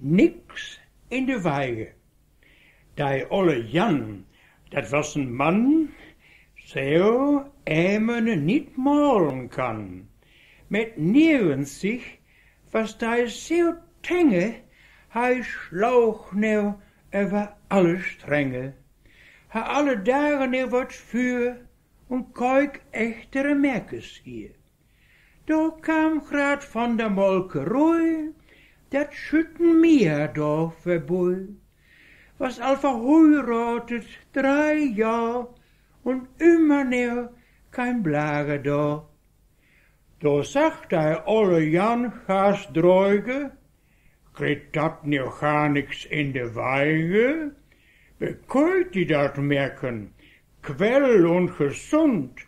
Nix in de Weige. Die olle Jan, dat was een man, zo men niet malen kan. Met nirgends zich was die zo tenge, hij sloeg nou over alle strenge. Hij alle dagen nou wat vuur, en kijk echtere merkes hier. Daar kwam grad van der molkerij, dat schütten mir da voorbij. Was al verheiratet 3 jaar, und immer noch kein Blage da. Da sagt der olle Jan gas dreuge, kriegt dat nu gar nix in de Weige? Wie könnt die dat merken? Quell und gesund,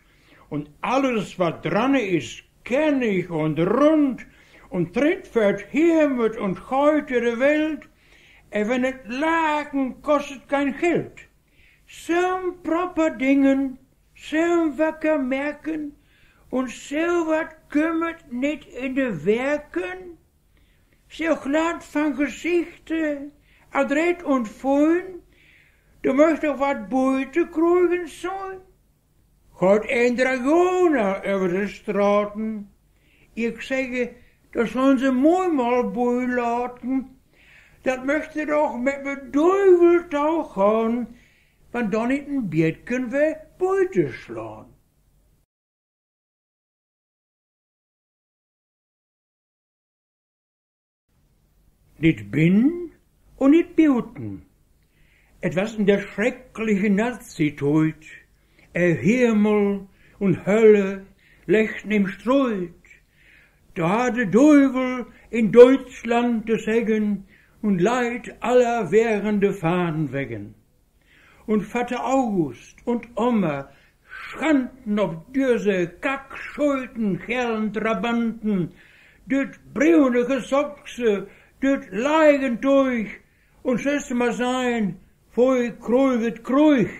und alles wat dran is, kennig und rund, und tritt für Himmel und heute de Welt, en wenn het lagen kostet kein Geld. Zo'n proper dingen, zo'n wakker merken, und so wat kümmert niet in de werken, so glad van gezichten, adret und fein, du möcht doch wat Beute kriegen sein. Gaat een Dragoner over de straten, ik zeg, dat zullen ze mooi mal boei laten, dat möchte doch met me Duiveltau gaan, want dan niet een Bietken we Beute slaan. Nicht binnen und nicht beten. Et was in der schrecklichen Nazizeit, Himmel und Hölle lechten im Streit. Da hat der Teufel in Deutschland das Segen und Leid aller währende Fahnen wegen. Und Vater August und Oma schranten auf diese kackschulten Kerlentrabanten, düt braunige Sockse, düt Leigen durch, und soll's mal sein, voll kruiget kruig,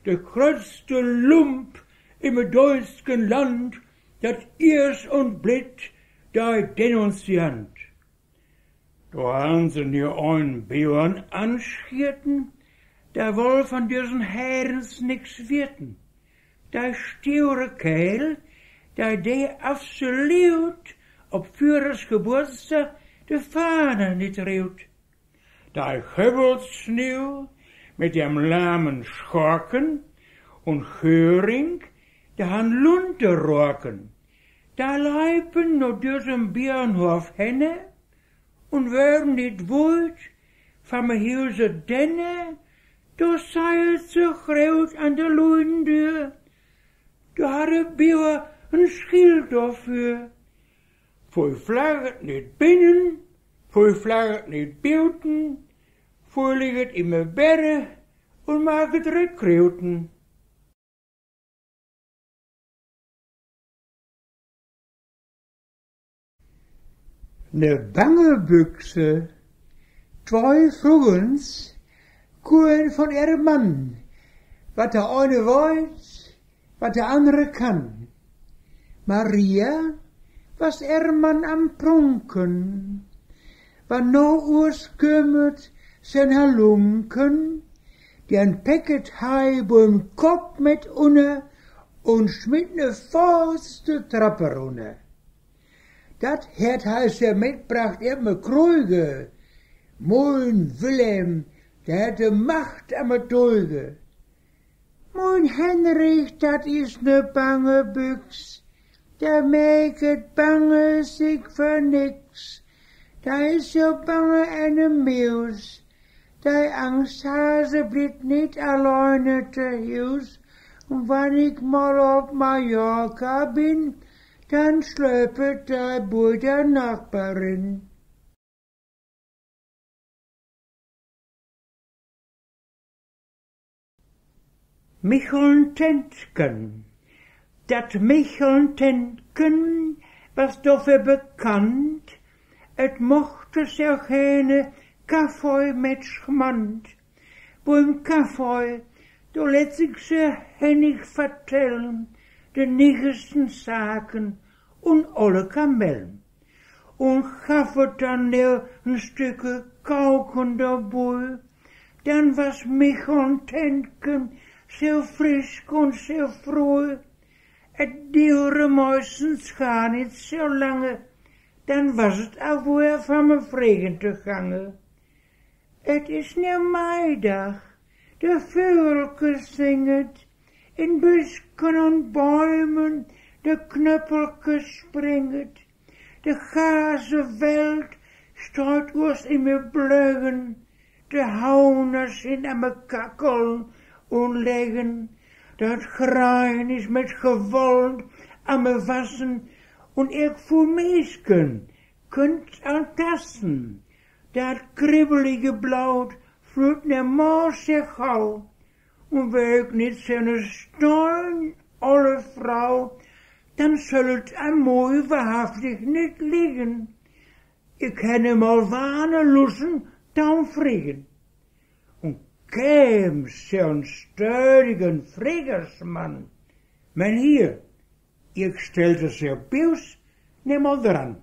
der größte Lump im deutschen Land, dat irs und blit, da denunziant. Da haben sie nur einen Björn anschierten, da woll von diesen Herrens nix wirten. Da stiere Keil, da de absolut ob Führers Geburtstag de Fahne nicht reut. Da Höbelsschnee mit dem lahmen Schorken und Höring, da han Lunte rocken. Da leipen no diesem Björnhof henne und werden nicht wohl von me Hülse denne, da seilt sich reut an der Luindür. Da hat der Björn ein Schild dafür. Voll flagget nicht binnen, voll flagget nicht beten, voll liegt immer Berre und maget Rekreuten. Ne bange Büchse, 2 Frugens, kuren von ihrem Mann, wat der eine weiß, wat der andere kann. Maria, was Mann am Prunken, wann no urs kümmert, sen Halunken, die ein Päcket hei beim Kopf mit unne und schmidt ne vorste Trappe runne. Dat het heißt er mitbracht immer Krüge, Moin Wilhelm, der hätte Macht am Dulge. Moin Henrich, dat is ne bange Büchs, der mäket bange sich für nix. Da is so bange eine Maus, der Angsthase blieb nicht alleine te Hus. Und wann ich mal auf Mallorca bin, dann schlöpet der Boy der Nachbarin. Micheln Tentken. Dat Micheln Tentken was dafür bekannt, et mochte sich auch keine Kaffee mit Schmand. Wo im Kaffee, da lässt sich se hennig vertellen, de niggesten Saken und alle Kamellen. und gaffet dann ein Stücke Kauken dabei. Dann was mich contenken, so frisch und so froh. Het duurde meistens gar niet zo lange, dan was het alweer van mijn vregen te gangen. Het is nu meidag, de vogeltjes zingen, in busken en bomen, de knuppeltjes springen. De gazenveld staat oors in mijn bleugen, de houners in aan mijn kakkel onleggen. Dat graan is met geweld aan me wassen, en ik voor meesken kunt aantasten. Dat kribbelige bloed vloeit naar maas zich gauw, en werk niet zijn steun, alle vrouw, dan zal het aan mooi wahrhaftig niet liggen. Ik heb hem al wanen lussen, dan vregen. Käm zo'n steudigen Fregersmann. Men hier, ich stellte sie Bius, nimm mal dran.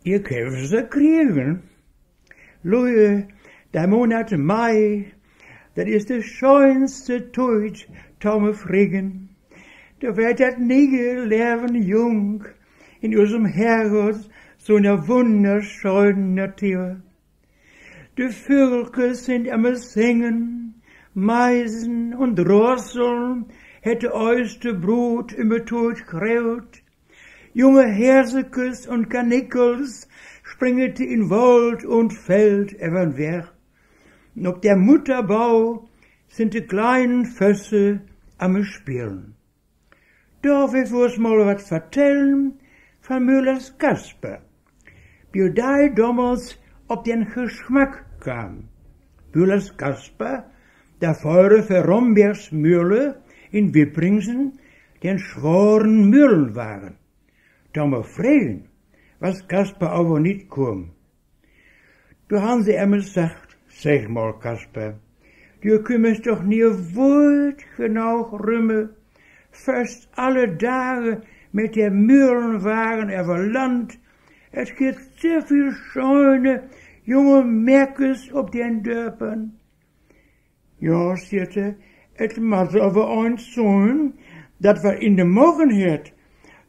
Ich heb ze kriegen. Loeie, der Monat Mai, dat is de schönste Tijd, Tomme Frigen. Da wird dat Nigel leven jung, in unserem Herrgott so eine wunderschöne Natur. Die Vögel sind am Singen, Meisen und Rosseln hätte euste Brut immer tot kraut. Junge Hersekes und Kanikels springete in Wald und Feld even weg. Und ob der Mutterbau sind die kleinen Fösse am Spielen. Darf ich uns mal was vertellen van Müllers Kasper, wie hij damals op den Geschmack kam. Müllers Kasper, der Feuer für Rombergs Mühle in Wippringsen, den schworen Mühlen waren. Da wir fragen, was Kasper aber nicht kam. Da haben sie einmal gesagt, sag mal Kasper, du kümmerst doch nie woord genau rümme, fast alle Tage mit der Mühlenwagen über Land. Es gibt sehr viel schöne, junge Merkes op den Dörpern. Ja, sierte, het muss aber eins sein, dat wir in de Morgen het,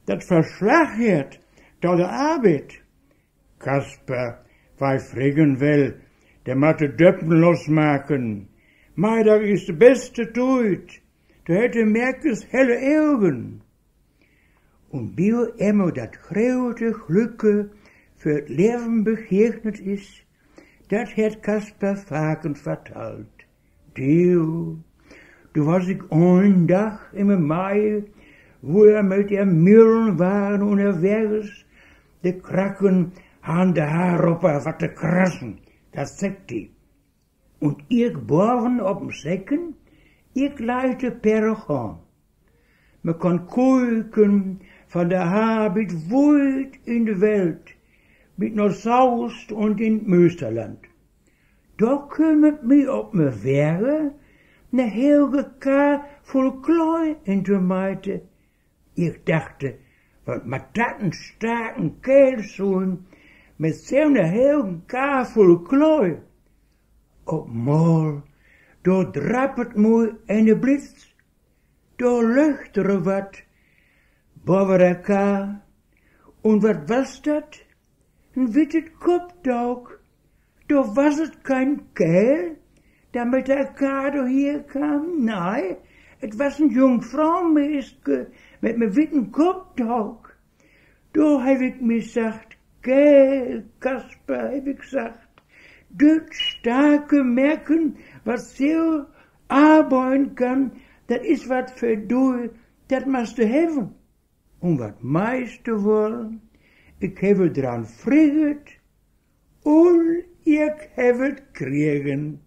dat Verschlag het, da der Arbeit. Kasper, wij fragen wel, der moet de Döppen losmaken. Meidag is de beste Tijd, da hätte Merkes helle Augen. Und wie immer dat grote Glücke für het Leben begegnet ist, dat hat Kasper vaken verteld. Du was ich een dag in Mai, wo mit der Mühlen waren unterwegs, de Kraken han de Haaropper wat te krassen, dat zegt die. Und ich boven op'm Säcken, ich leite Perrogan. Man kann kuiken van der Habit woeit in de Welt, mit Norsaust und in Münsterland. Da kümmert mich op me Wehre, ne helge Kar voll Kloi in de Meite. Ich dachte, wat ma dat een starken Kerl zoen, met zo'n helge Kar voll Kloi. Op mal, da drappet mooi eine Blitz, da luchtere wat, boven der Kar, und wat was dat? Een wittet Kopfdauk. Da was het kein Kerl, der mit der Kar hier kam, nein, het was een Jungfraumeske mit me witten Kopfdauk. Da heb ik mir gesagt, Kerl, Kasper, heb ik gesagt, dit starke Merken, was so arbeiten kann, dat is wat für du, dat must du hebben. Und wat meiste wollen, ik heb het dran friget, und ich heb het kriegen.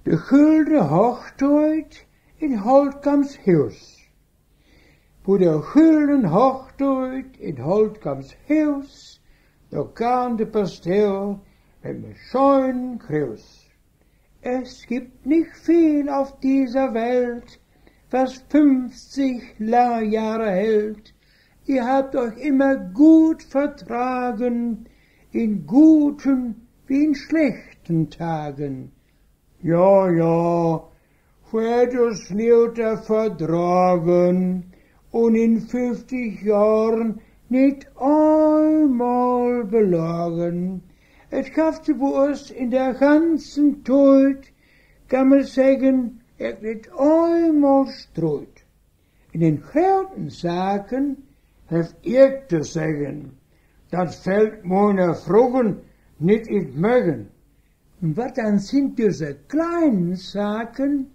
De gulden Hochzeit in Holtkamps Haus. Voor de gulden Hochzeit in Holtkamps Haus, Da kam der Pastor mit einem schönen Gruß. Es gibt nicht viel auf dieser Welt, was 50 lange Jahre hält. Ihr habt euch immer gut vertragen, in guten wie in schlechten Tagen. Ja, wird uns lauter vertragen und in 50 Jahren nicht einmal belogen. Es kaufte bei uns in der ganzen Zeit, kann man sagen, nicht einmal streut. In den großen Sachen hef ich zu sagen, das fällt meiner Fragen nicht in Mögen. Und was dann sind diese kleinen Sachen,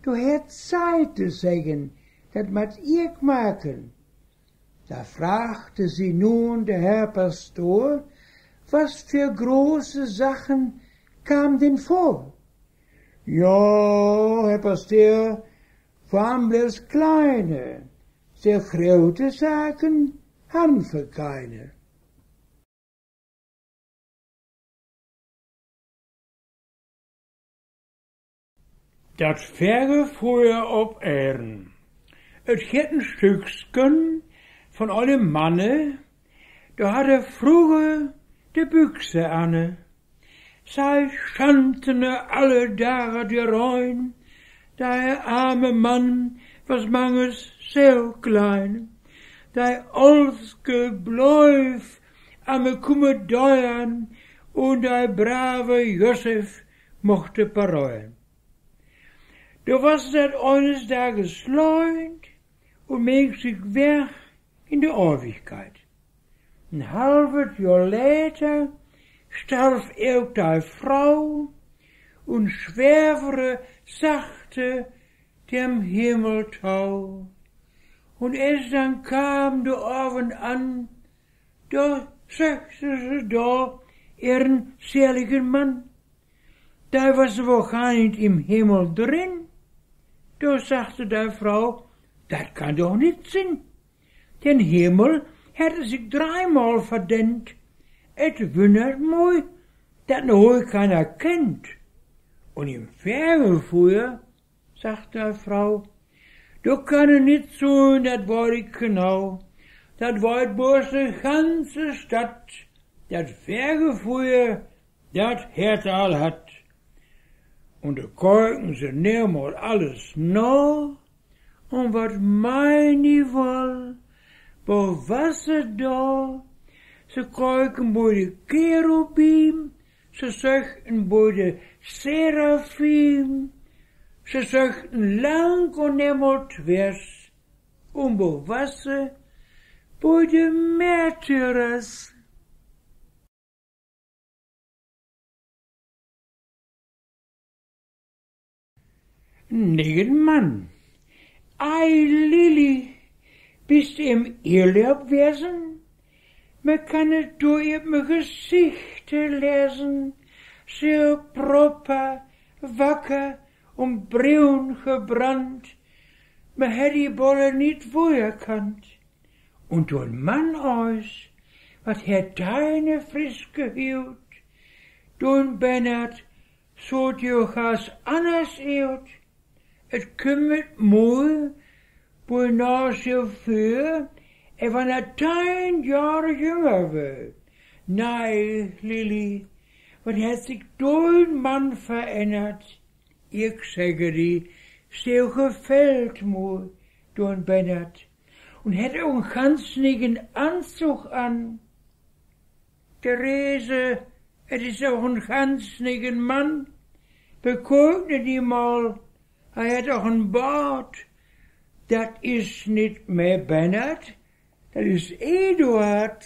du hätt Zeit zu sagen, das mat ich machen. Da fragte sie nun der Herr Pastor, was für große Sachen kam denn vor? Ja, Herr Pastor, waren bloß kleine, sehr große Sachen haben wir keine. Dat verre früher op Ehren. Het het een Stücksken von einem Manne, da hat vroeger de Büchse anne. Zij standen alle dagen de rein, der arme Mann was manges sehr klein, der olske Bläuf ame Kummedeuern und der brave Josef mochte bereuen. Da was dat eines Tages leunt und meeg sich weg in de Ewigkeit. Ein halbes Jahr later starb auch die Frau und schwärvere sachte dem Himmeltau. Und erst dann kam der Abend an, da sagte sie da ihren seligen Mann. Da war sie wohl gar nicht im Himmel drin. Da sagte die Frau, das kann doch nicht sein. Den Himmel hätte sich dreimal verdient. Et wundert mich, dat noch keiner kennt. Und im Fernfuhr, sagt die Frau, du kann nicht so, dat war ich genau. Dat war bloß die ganze Stadt. Dat Fernfuhr, dat hätte all hat. Und da gucken sie nimmer alles nach. Und wat mein ich wohl, wo Wasser da? Ze kijken bij de cherubim, ze zuchten bij de seraphim, ze zuchten lang en nimmer twers, en bewassen bij de märtyrers. Negen Mann. Ei, Lili, bist du im Urlaub gewesen? Man kann es durch mijn Gesichter lesen, so proper, wacker und braun gebrannt. Man hätt die Bolle nicht wohlgekannt. Und du ein Mann aus, wat hätt deine frisch gehielt? Du ein Bennert, so durchaus anders hielt. Et kümmert mooi, wo nach so für, wann 10 Jahre jünger wird. Nein, Lili, wat hat sich dein Mann verändert? Ich sage dir, so gefällt mir dein Bennert. Und hat auch einen ganz nigen Anzug an. Therese, es ist auch ein ganz nigen Mann. Beguckt die mal, hat auch einen Bart. Das ist nicht mehr Bennert. Das ist Eduard.